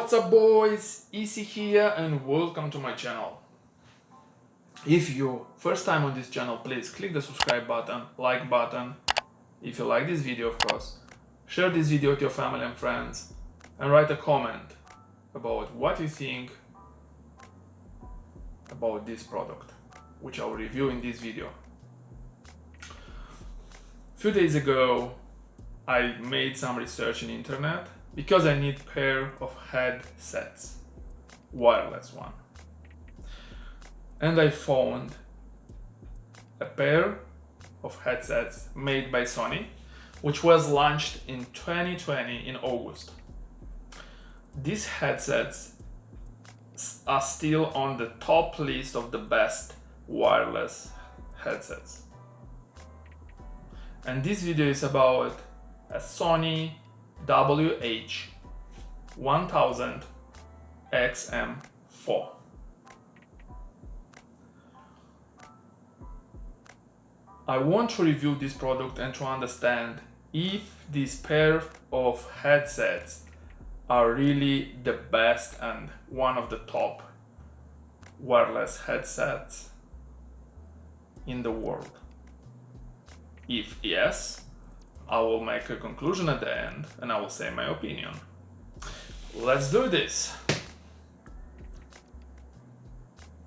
What's up boys, Easy here and welcome to my channel. If you first time on this channel, please click the subscribe button, like button, if you like this video of course, share this video with your family and friends and write a comment about what you think about this product, which I'll review in this video. A few days ago I made some research in internet because I need pair of headsets, wireless one. And I found a pair of headsets made by Sony, which was launched in 2020 in August. These headsets are still on the top list of the best wireless headsets. And this video is about a SONY WH-1000XM4. I want to review this product and to understand if this pair of headsets are really the best and one of the top wireless headsets in the world. If yes, I will make a conclusion at the end and I will say my opinion. Let's do this.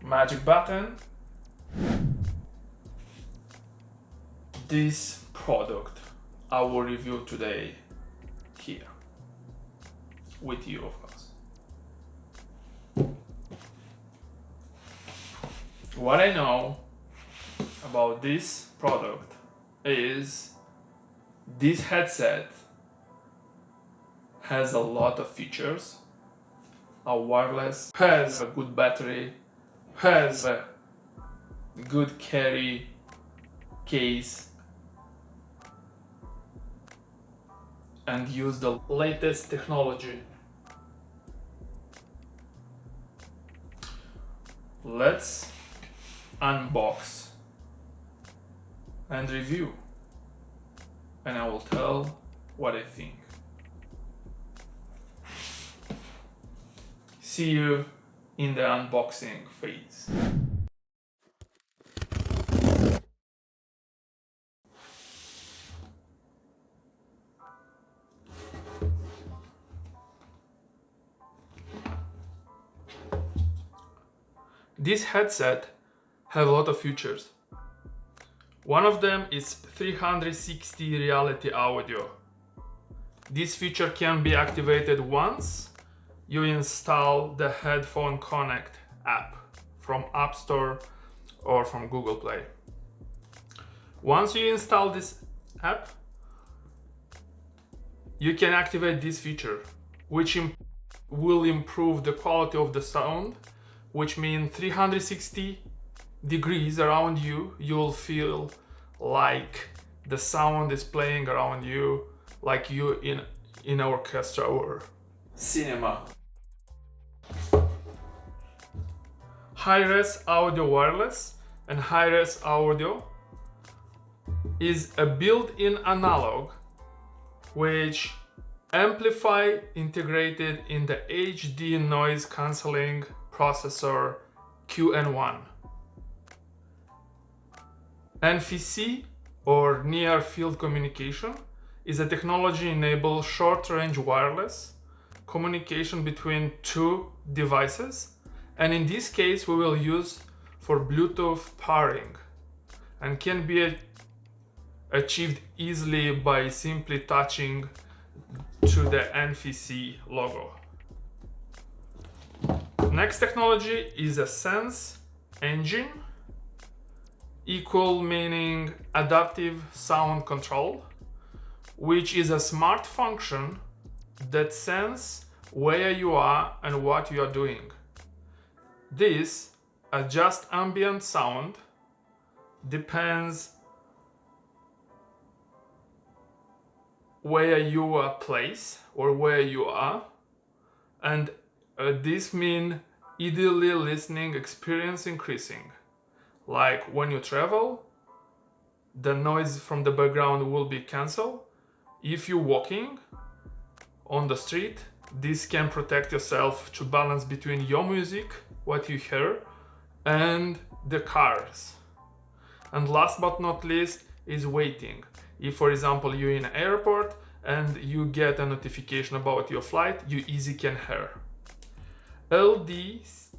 Magic button. This product I will review today here with you, of course. What I know about this product is this headset has a lot of features. A wireless, has a good battery, has a good carry case, and use the latest technology. Let's unbox and review, and I will tell what I think. See you in the unboxing phase. This headset have a lot of features. One of them is 360 reality audio. This feature can be activated once you install the Headphone Connect app from App Store or from Google Play. Once you install this app, you can activate this feature, which will improve the quality of the sound, which means 360 degrees around you, you'll feel like the sound is playing around you, like you in an orchestra or cinema. High-res audio wireless and high-res audio is a built-in analog which amplify integrated in the HD noise cancelling processor QN1. NFC or near field communication is a technology-enabled short-range wireless communication between two devices, and in this case we will use for Bluetooth pairing and can be achieved easily by simply touching to the NFC logo. Next technology is a Sense engine, equal meaning adaptive sound control, which is a smart function that senses where you are and what you are doing. This adjusts ambient sound, depends where you are placed or where you are, and this means ideally listening experience increasing. Like when you travel, the noise from the background will be cancelled. If you're walking on the street, this can protect yourself to balance between your music, what you hear, and the cars. And last but not least is waiting. If, for example, you're in an airport and you get a notification about your flight, you easily can hear. LDAC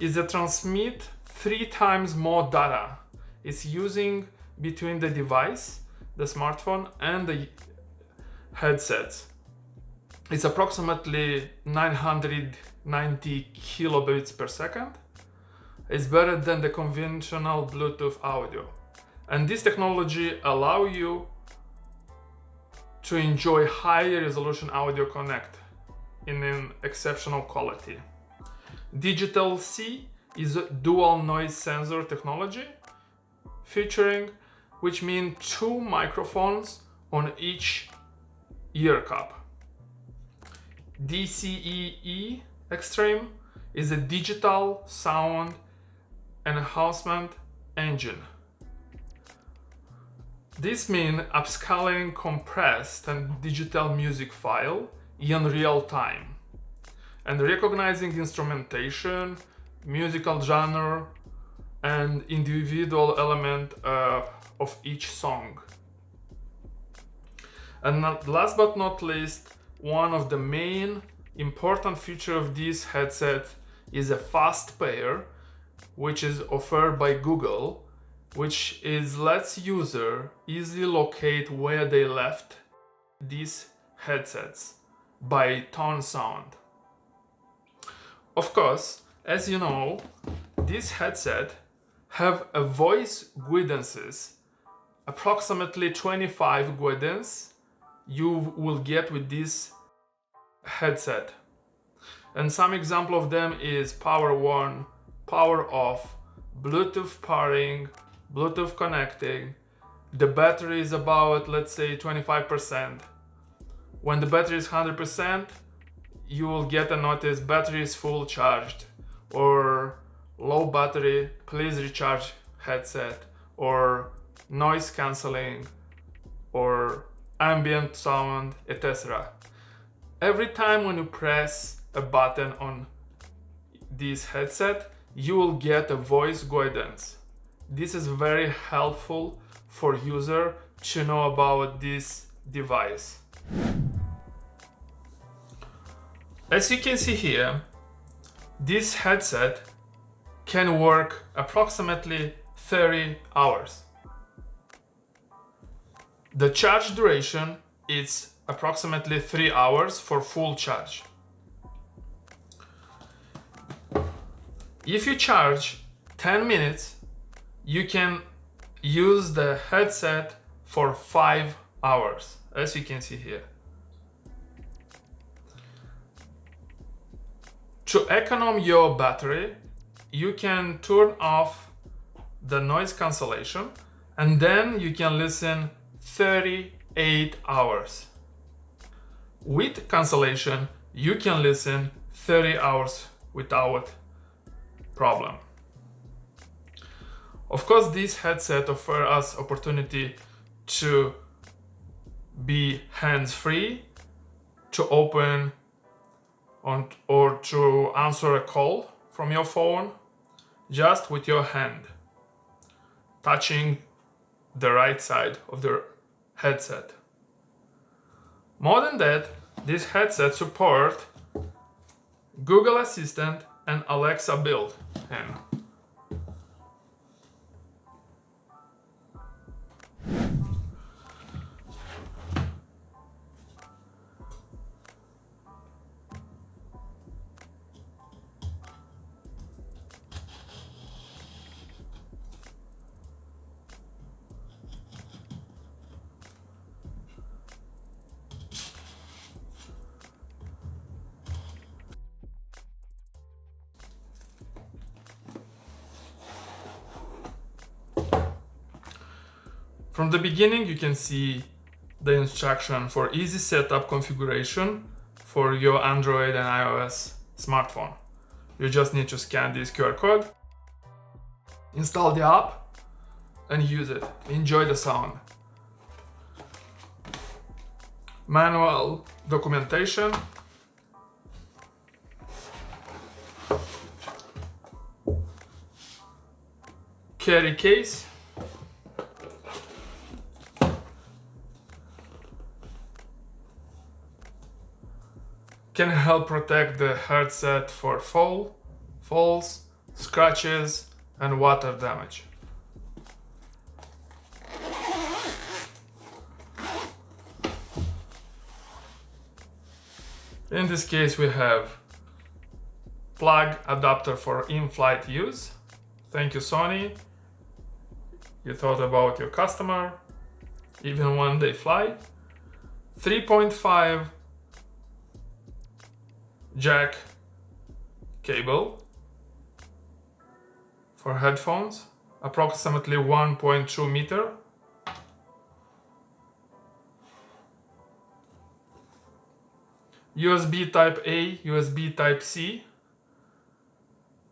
is a transmit 3 times more data. It's using between the device, the smartphone, and the headsets. It's approximately 990 kilobits per second. It's better than the conventional Bluetooth audio. And this technology allows you to enjoy high resolution audio connect in an exceptional quality. Digital C is a dual noise sensor technology featuring, which means 2 microphones on each ear cup. DCEE Extreme is a digital sound enhancement engine. This means upscaling compressed and digital music file in real time and recognizing instrumentation, musical genre, and individual element of each song. And last but not least, one of the main important features of this headset is a fast pair, which is offered by Google, which lets user easily locate where they left these headsets by tone sound. Of course, as you know, this headset have a voice guidances, approximately 25 guidance you will get with this headset. And some example of them is power on, power off, Bluetooth pairing, Bluetooth connecting. The battery is about, let's say, 25%. When the battery is 100%, you will get a notice battery is full charged, or low battery, please recharge headset, or noise cancelling, or ambient sound, etc. Every time when you press a button on this headset, you will get a voice guidance. This is very helpful for user to know about this device. As you can see here, this headset can work approximately 30 hours. The charge duration is approximately 3 hours for full charge. If you charge 10 minutes, you can use the headset for 5 hours, as you can see here. To economize your battery, you can turn off the noise cancellation, and then you can listen 38 hours. With cancellation, you can listen 30 hours without problem. Of course, this headset offers us opportunity to be hands-free, to open or to answer a call from your phone just with your hand, touching the right side of the headset. More than that, this headset supports Google Assistant and Alexa built-in. From the beginning, you can see the instruction for easy setup configuration for your Android and iOS smartphone. You just need to scan this QR code, install the app, and use it. Enjoy the sound. Manual documentation, carry case, can help protect the headset for falls, scratches, and water damage. In this case, we have plug adapter for in-flight use. Thank you, Sony. You thought about your customer, even when they fly. 3.5 jack cable for headphones, approximately 1.2 meter. USB type A, USB type C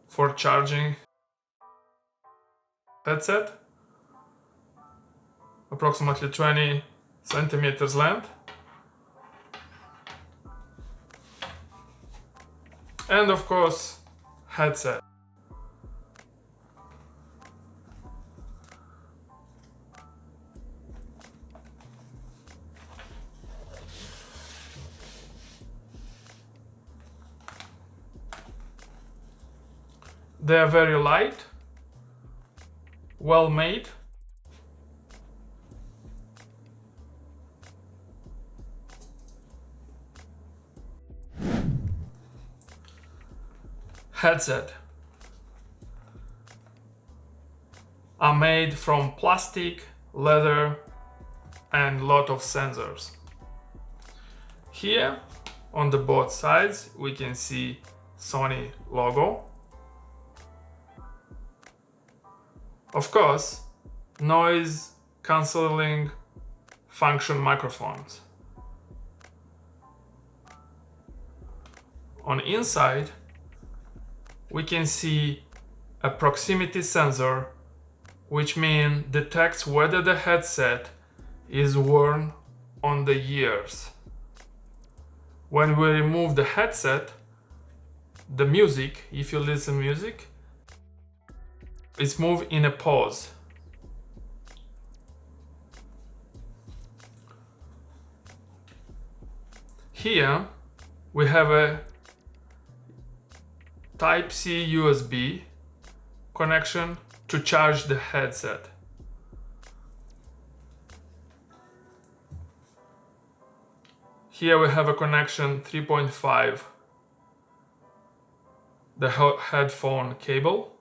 for charging headset, approximately 20 centimeters length. And of course, headset. They are very light, well made. Headset are made from plastic, leather, and lot of sensors. Here on the both sides we can see Sony logo. Of course, noise cancelling function microphones. On inside we can see a proximity sensor, which means detects whether the headset is worn on the ears. When we remove the headset, the music, if you listen music, it's moved in a pause. Here we have a Type-C USB connection to charge the headset. Here we have a connection 3.5, the headphone cable,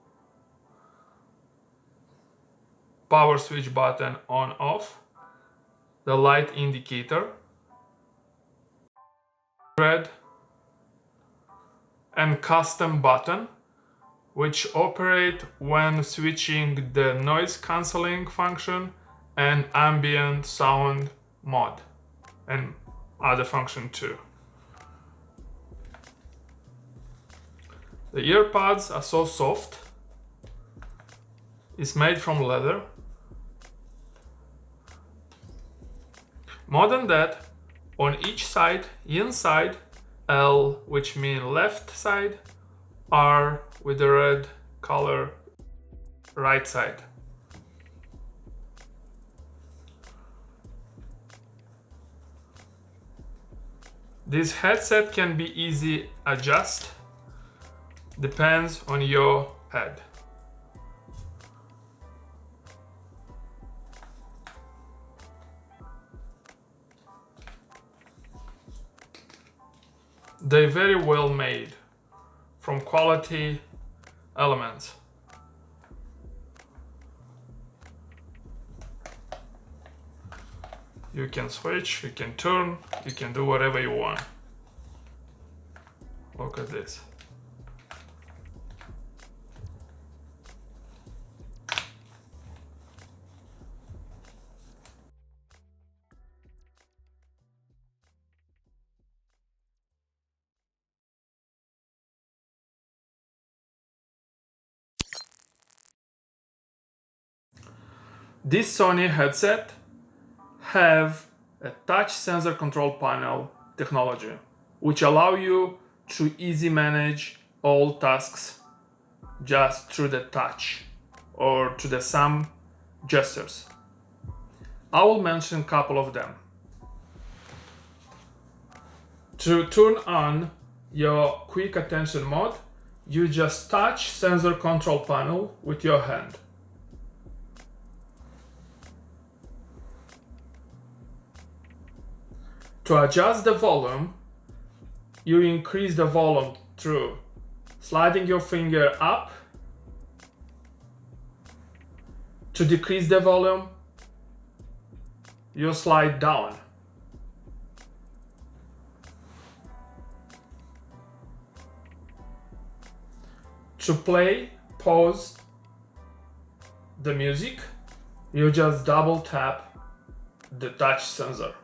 power switch button on off, the light indicator, red, and custom button which operate when switching the noise cancelling function and ambient sound mode and other function too. The earbuds are so soft, it's made from leather. More than that, on each side, inside, L, which means left side, R with the red color, right side. This headset can be easy adjust, depends on your head. They're very well made from quality elements. You can switch, you can turn, you can do whatever you want. Look at this. This Sony headset have a touch sensor control panel technology, which allow you to easy manage all tasks just through the touch or to the some gestures. I will mention a couple of them. To turn on your quick attention mode, you just touch sensor control panel with your hand. To adjust the volume, you increase the volume through sliding your finger up. To decrease the volume, you slide down. To play, pause the music, you just double tap the touch sensor.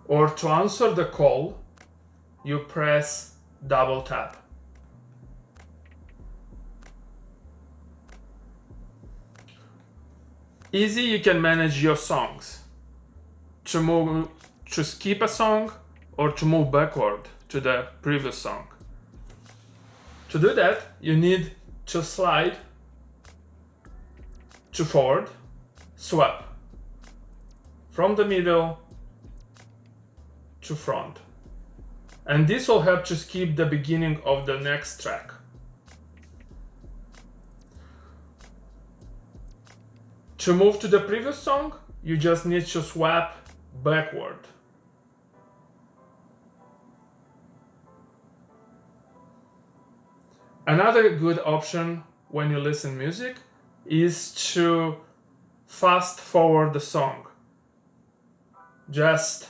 Or to answer the call, you press double tap. Easy, you can manage your songs. To skip a song or to move backward to the previous song. To do that, you need to slide to forward, swap from the middle to front. And this will help to skip the beginning of the next track. To move to the previous song, you just need to swap backward. Another good option when you listen music is to fast forward the song. Just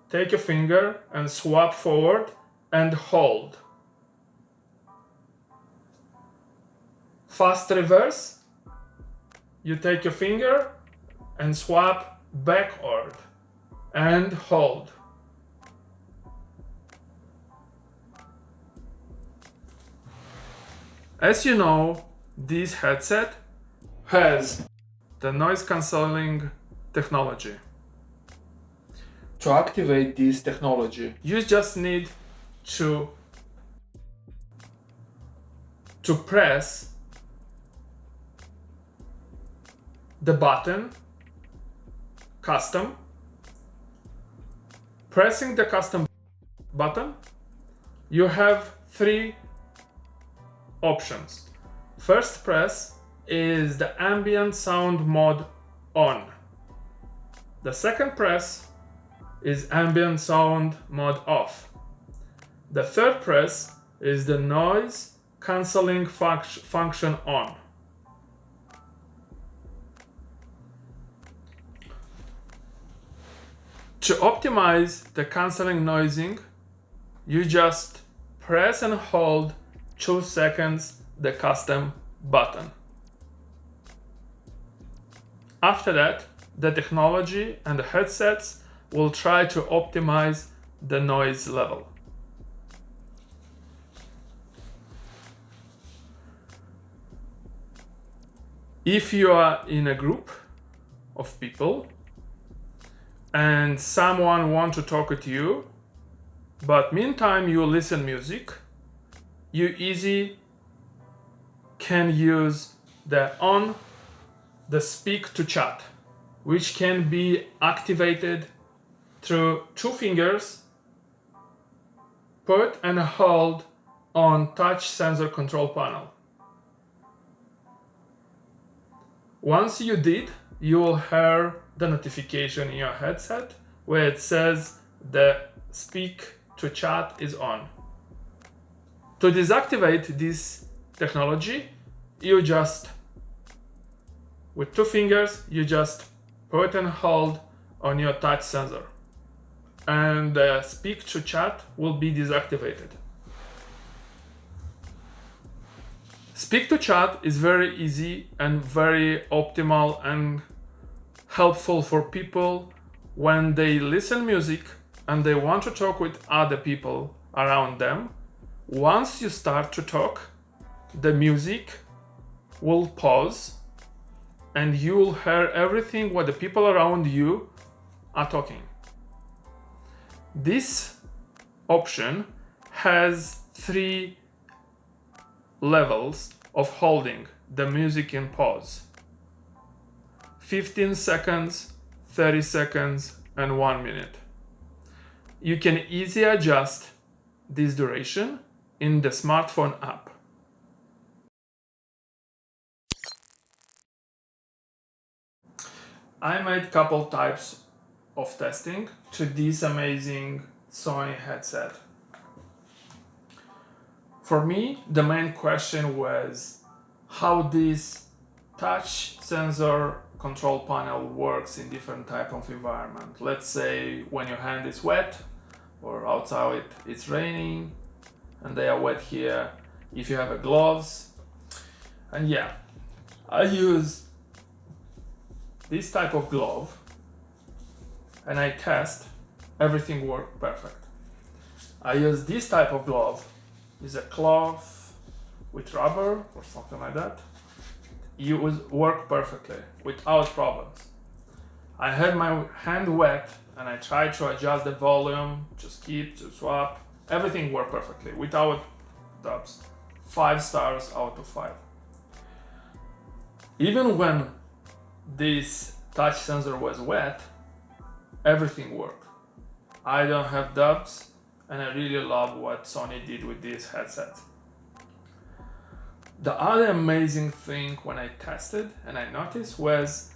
take your finger and swap forward and hold. Fast reverse, you take your finger and swap backward and hold. As you know, this headset has the noise cancelling technology. To activate this technology, you just need to press the button custom. Pressing the custom button, you have three options. First press is the ambient sound mode on. The second press is ambient sound mode off. The third press is the noise cancelling function on. To optimize the cancelling noising, you just press and hold 2 seconds the custom button. After that, the technology and the headsets will try to optimize the noise level. If you are in a group of people and someone wants to talk with you, but meantime you listen music, you easy can use the speak to chat, which can be activated through 2 fingers, put and hold on touch sensor control panel. Once you did, you will hear the notification in your headset where it says the speak to chat is on. To deactivate this technology, you just, with 2 fingers, you just put and hold on your touch sensor, and the speak to chat will be deactivated. Speak to chat is very easy and very optimal and helpful for people when they listen music and they want to talk with other people around them. Once you start to talk, the music will pause and you'll hear everything what the people around you are talking. This option has 3 levels of holding the music in pause: 15 seconds, 30 seconds, and 1 minute. You can easily adjust this duration in the smartphone app. I made couple types of testing to this amazing Sony headset. For me, the main question was how this touch sensor control panel works in different type of environment. Let's say when your hand is wet, or outside it's raining and they are wet here, if you have a gloves. And yeah, I use this type of glove and I test, everything worked perfect. I use this type of glove, is a cloth with rubber or something like that. It work perfectly without problems. I had my hand wet and I tried to adjust the volume, to skip, to swap. Everything worked perfectly without dubs. 5 stars out of 5. Even when this touch sensor was wet, everything worked. I don't have dubs and I really love what Sony did with this headset. The other amazing thing when I tested and I noticed was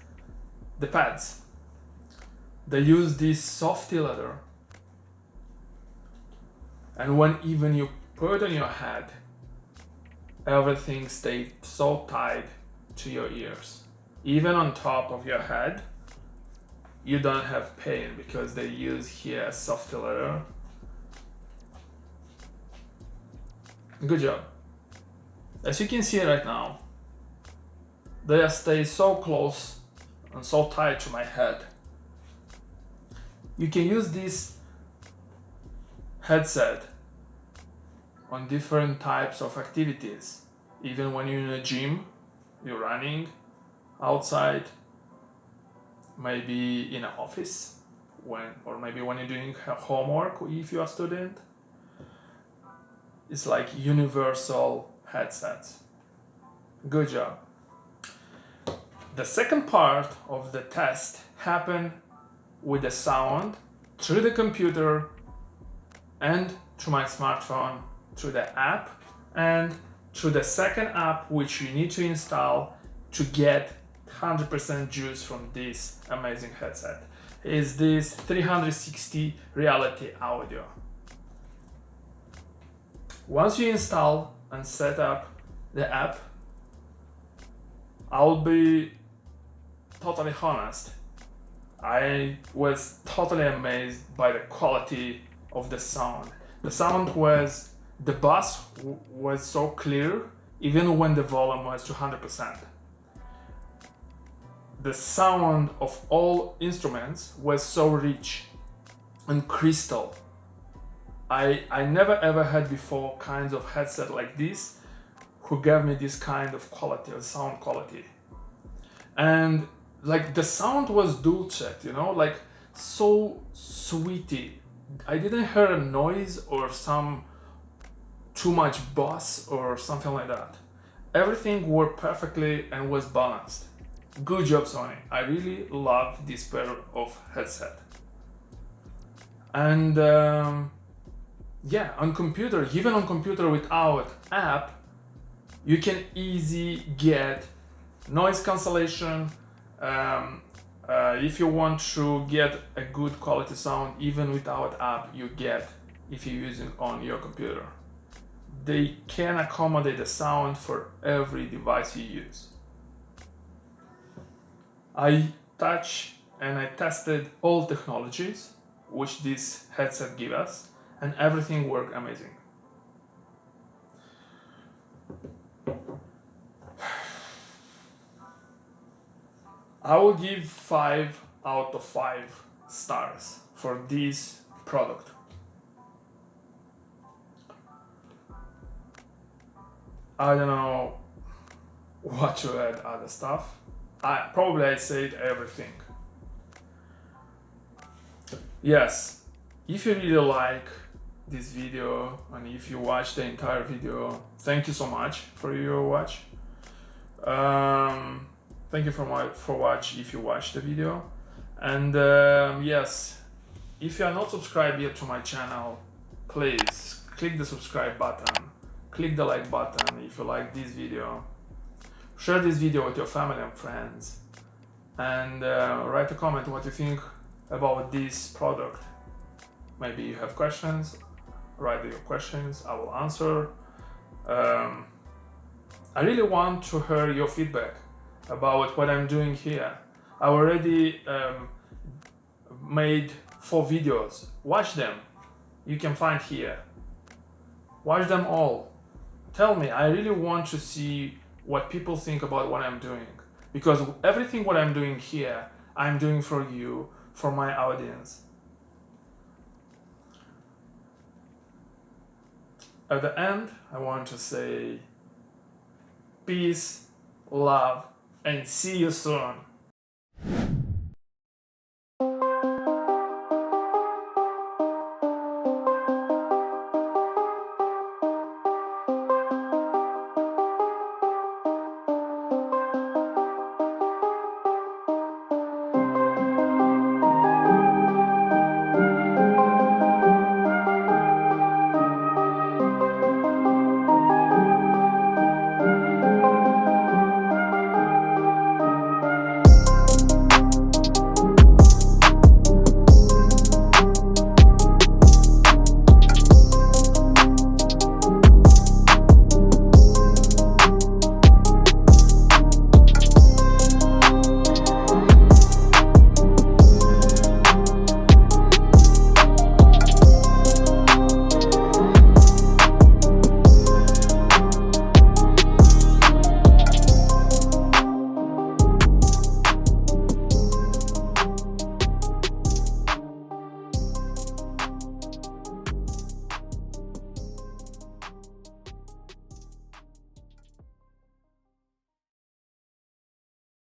the pads. They use this softy leather, and when even you put on your head, everything stayed so tight to your ears. Even on top of your head, you don't have pain because they use here softy leather. Good job. As you can see right now, they stay so close and so tight to my head. You can use this headset on different types of activities. Even when you're in a gym, you're running outside, maybe in an office, or maybe when you're doing homework if you're a student. It's like universal headsets. Good job. The second part of the test happened with the sound through the computer and through my smartphone, through the app, and through the second app which you need to install to get 100% juice from this amazing headset. Is this 360 reality audio. Once you install and set up the app, I'll be totally honest, I was totally amazed by the quality of the sound. The sound was, the bass was so clear, even when the volume was 200%. The sound of all instruments was so rich and crystal. I never ever had before kinds of headset like this who gave me this kind of quality, of sound quality. And like the sound was dulcet, you know, like so sweety. I didn't hear a noise or some too much bass or something like that. Everything worked perfectly and was balanced. Good job, Sony. I really love this pair of headset. And yeah, on computer, even on computer without app, you can easily get noise cancellation. If you want to get a good quality sound, even without app, you get if you're using on your computer. They can accommodate the sound for every device you use. I touched and I tested all technologies which this headset gives us, and everything worked amazing. I will give 5 out of 5 stars for this product. I don't know what to add other stuff. I said everything. Yes, if you really like this video and if you watch the entire video, thank you so much for your watch. Thank you for watch if you watch the video. And yes, if you are not subscribed yet to my channel, please click the subscribe button, click the like button if you like this video, share this video with your family and friends, and write a comment what you think about this product. Maybe you have questions, write your questions, I will answer. I really want to hear your feedback about what I'm doing here. I already made 4 videos. Watch them. You can find here. Watch them all. Tell me, I really want to see what people think about what I'm doing. Because everything what I'm doing here, I'm doing for you, for my audience. At the end, I want to say peace, love, and see you soon.